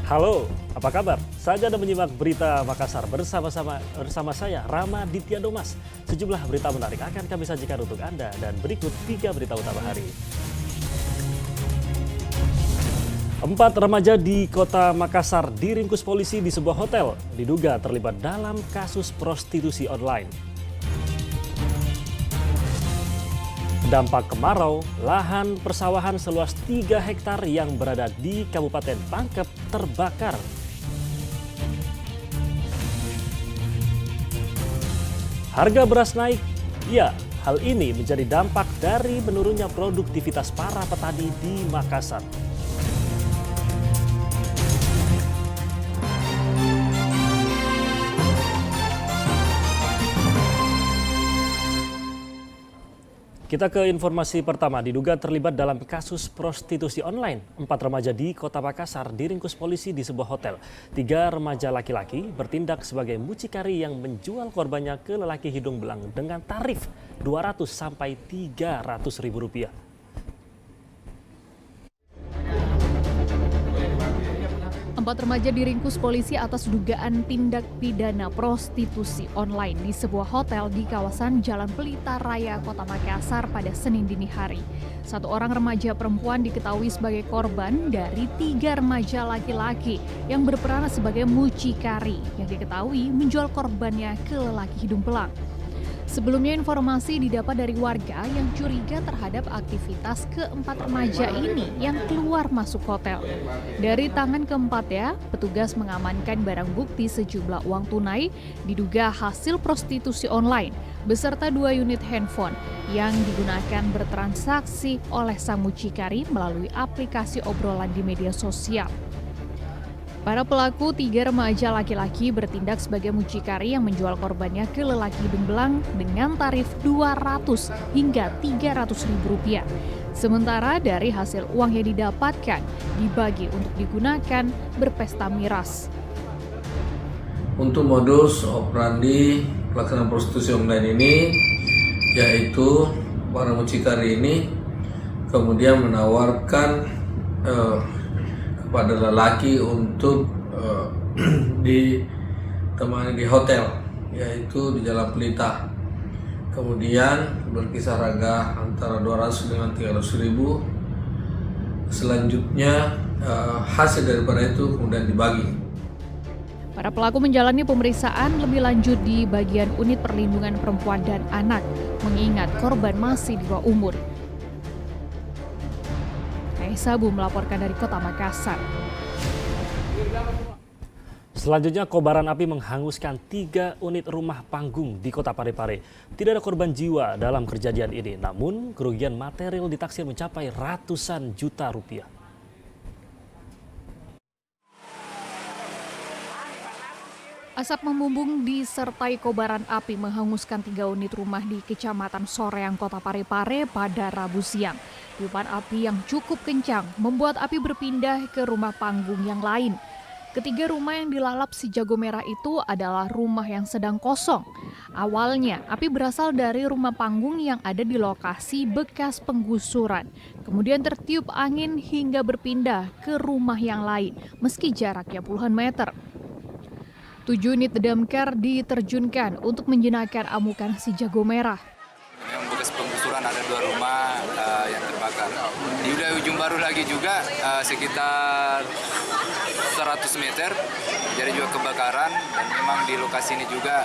Halo, apa kabar? Saja Anda menyimak berita Makassar bersama saya, Rama Ditya Domas. Sejumlah berita menarik akan kami sajikan untuk Anda dan berikut 3 berita utama hari. 4 remaja di kota Makassar diringkus polisi di sebuah hotel, diduga terlibat dalam kasus prostitusi online. Dampak kemarau, lahan persawahan seluas 3 hektar yang berada di Kabupaten Pangkep terbakar. Harga beras naik, ya, hal ini menjadi dampak dari menurunnya produktivitas para petani di Makassar. Kita ke informasi pertama, diduga terlibat dalam kasus prostitusi online. 4 remaja di kota Makassar diringkus polisi di sebuah hotel. 3 remaja laki-laki bertindak sebagai mucikari yang menjual korbannya ke lelaki hidung belang dengan tarif 200 sampai 300 ribu rupiah. Empat remaja diringkus polisi atas dugaan tindak pidana prostitusi online di sebuah hotel di kawasan Jalan Pelita Raya, Kota Makassar pada Senin dini hari. 1 orang remaja perempuan diketahui sebagai korban dari 3 remaja laki-laki yang berperan sebagai mucikari yang diketahui menjual korbannya ke lelaki hidung belang. Sebelumnya informasi didapat dari warga yang curiga terhadap aktivitas keempat remaja ini yang keluar masuk hotel. Dari tangan keempatnya, petugas mengamankan barang bukti sejumlah uang tunai diduga hasil prostitusi online beserta 2 unit handphone yang digunakan bertransaksi oleh sang mucikari melalui aplikasi obrolan di media sosial. Para pelaku 3 remaja laki-laki bertindak sebagai mucikari yang menjual korbannya ke lelaki hidung belang dengan tarif 200 hingga 300 ribu rupiah. Sementara dari hasil uang yang didapatkan dibagi untuk digunakan berpesta miras. Untuk modus operandi pelaksanaan prostitusi online ini, yaitu para mucikari ini kemudian menawarkan kepada lelaki untuk ditemani di hotel, yaitu di Jalan Pelita. Kemudian berkisar harga antara 200 dengan 300 ribu. Selanjutnya hasil daripada itu kemudian dibagi. Para pelaku menjalani pemeriksaan lebih lanjut di bagian unit perlindungan perempuan dan anak, mengingat korban masih di bawah umur. Sabu melaporkan dari Kota Makassar. Selanjutnya, kobaran api menghanguskan 3 unit rumah panggung di Kota Parepare. Tidak ada korban jiwa dalam kejadian ini, namun kerugian material ditaksir mencapai ratusan juta rupiah. Asap membumbung disertai kobaran api menghanguskan 3 unit rumah di Kecamatan Soreang, Kota Parepare pada Rabu siang. Tiupan api yang cukup kencang membuat api berpindah ke rumah panggung yang lain. Ketiga rumah yang dilalap si jago merah itu adalah rumah yang sedang kosong. Awalnya, api berasal dari rumah panggung yang ada di lokasi bekas penggusuran. Kemudian tertiup angin hingga berpindah ke rumah yang lain, meski jaraknya puluhan meter. 7 unit damkar diterjunkan untuk menjinakkan amukan si jago merah. Yang bekas penggusuran ada 2 rumah yang terbakar. Di ujung baru lagi juga sekitar 100 meter jadi juga kebakaran, dan memang di lokasi ini juga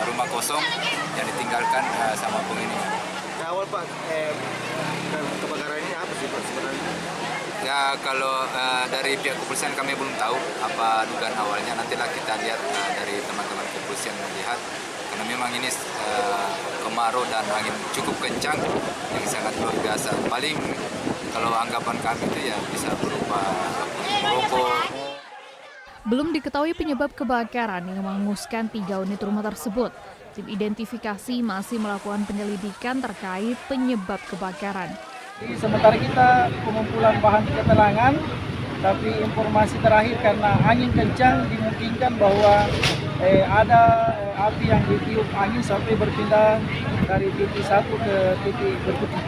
rumah kosong yang ditinggalkan sama penghuninya. Awal Pak, kebakaran ini apa sih Pak sebenarnya? Ya kalau dari pihak kepolisian kami belum tahu apa dugaan awalnya, nantilah kita lihat dari teman-teman kepolisian melihat, karena memang ini kemarau dan angin cukup kencang yang sangat luar biasa. Paling kalau anggapan kami itu ya bisa berupa rokok. Belum diketahui penyebab kebakaran yang menghanguskan 3 unit rumah tersebut. Tim identifikasi masih melakukan penyelidikan terkait penyebab kebakaran. Jadi sementara kita pengumpulan bahan keterangan, tapi informasi terakhir karena angin kencang dimungkinkan bahwa ada api yang ditiup angin sampai berpindah dari titik satu ke titik berikutnya.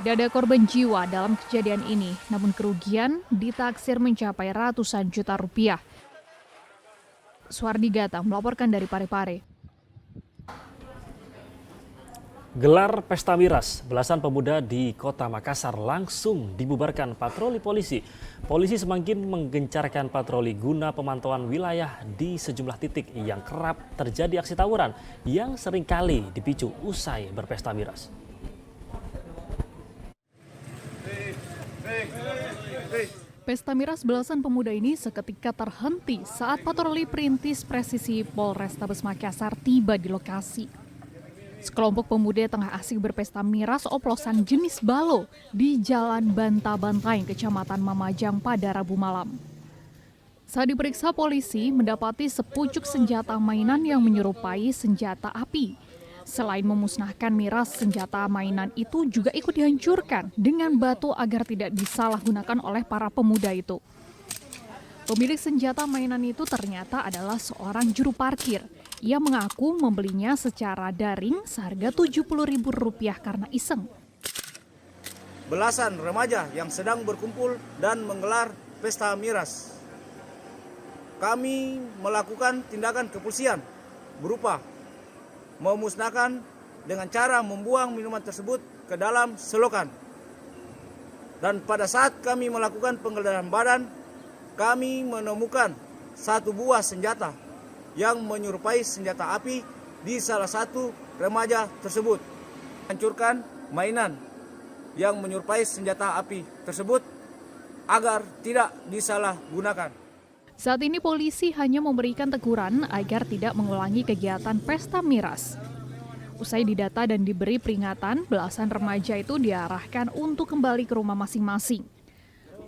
Tidak ada korban jiwa dalam kejadian ini, namun kerugian ditaksir mencapai ratusan juta rupiah. Suardi Gatang melaporkan dari Parepare. Gelar pesta miras, belasan pemuda di Kota Makassar langsung dibubarkan patroli polisi. Polisi semakin menggencarkan patroli guna pemantauan wilayah di sejumlah titik yang kerap terjadi aksi tawuran yang seringkali dipicu usai berpesta miras. Pesta miras belasan pemuda ini seketika terhenti saat patroli perintis presisi Polrestabes Makassar tiba di lokasi. Sekelompok pemuda tengah asik berpesta miras oplosan jenis balo di Jalan Banta-Bantaing, Kecamatan Mamajang pada Rabu malam. Saat diperiksa polisi mendapati sepucuk senjata mainan yang menyerupai senjata api. Selain memusnahkan miras, senjata mainan itu juga ikut dihancurkan dengan batu agar tidak disalahgunakan oleh para pemuda itu. Pemilik senjata mainan itu ternyata adalah seorang juru parkir. Ia mengaku membelinya secara daring seharga Rp70.000 karena iseng. Belasan remaja yang sedang berkumpul dan menggelar pesta miras. Kami melakukan tindakan kepolisian berupa memusnahkan dengan cara membuang minuman tersebut ke dalam selokan. Dan pada saat kami melakukan penggeledahan badan, kami menemukan satu buah senjata yang menyerupai senjata api di salah satu remaja tersebut. Hancurkan mainan yang menyerupai senjata api tersebut agar tidak disalahgunakan. Saat ini polisi hanya memberikan teguran agar tidak mengulangi kegiatan pesta miras. Usai didata dan diberi peringatan, belasan remaja itu diarahkan untuk kembali ke rumah masing-masing.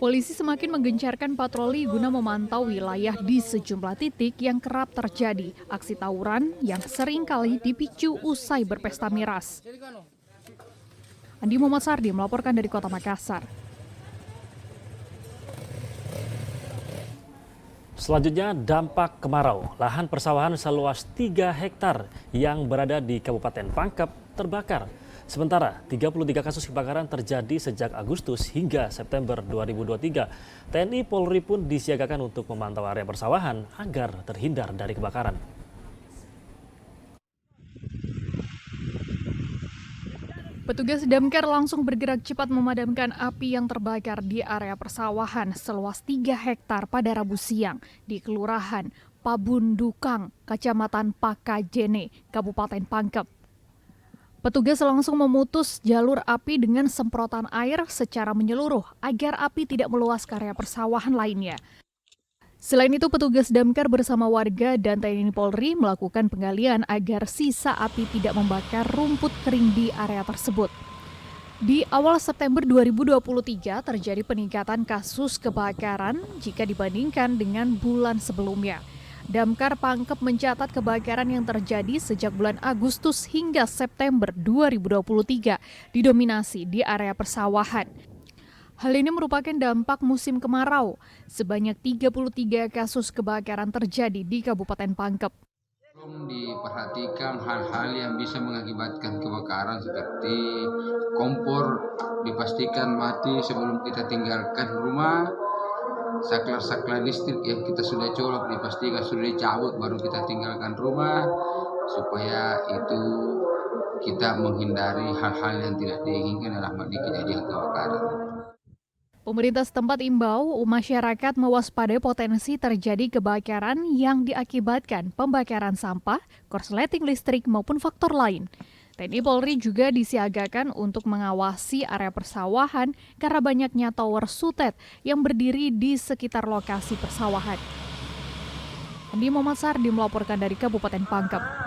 Polisi semakin menggencarkan patroli guna memantau wilayah di sejumlah titik yang kerap terjadi aksi tawuran yang seringkali dipicu usai berpesta miras. Andi Muhammad Sardi melaporkan dari Kota Makassar. Selanjutnya, dampak kemarau. Lahan persawahan seluas 3 hektar yang berada di Kabupaten Pangkep terbakar. Sementara 33 kasus kebakaran terjadi sejak Agustus hingga September 2023. TNI Polri pun disiagakan untuk memantau area persawahan agar terhindar dari kebakaran. Petugas damkar langsung bergerak cepat memadamkan api yang terbakar di area persawahan seluas 3 hektar pada Rabu siang di Kelurahan Pabundukang, Kecamatan Pakajene, Kabupaten Pangkep. Petugas langsung memutus jalur api dengan semprotan air secara menyeluruh agar api tidak meluas ke area persawahan lainnya. Selain itu, petugas damkar bersama warga dan TNI Polri melakukan penggalian agar sisa api tidak membakar rumput kering di area tersebut. Di awal September 2023 terjadi peningkatan kasus kebakaran jika dibandingkan dengan bulan sebelumnya. Damkar Pangkep mencatat kebakaran yang terjadi sejak bulan Agustus hingga September 2023 didominasi di area persawahan. Hal ini merupakan dampak musim kemarau. Sebanyak 33 kasus kebakaran terjadi di Kabupaten Pangkep. Diperhatikan hal-hal yang bisa mengakibatkan kebakaran seperti kompor dipastikan mati sebelum kita tinggalkan rumah. Saklar-saklar listrik yang kita sudah colok dipastikan sudah dicabut baru kita tinggalkan rumah, supaya itu kita menghindari hal-hal yang tidak diinginkan dalam kejadian kebakaran. Pemerintah setempat imbau masyarakat mewaspadai potensi terjadi kebakaran yang diakibatkan pembakaran sampah, korsleting listrik maupun faktor lain. TNI Polri juga disiagakan untuk mengawasi area persawahan karena banyaknya tower sutet yang berdiri di sekitar lokasi persawahan. Andi Muhammad Sardi melaporkan dari Kabupaten Pangkep.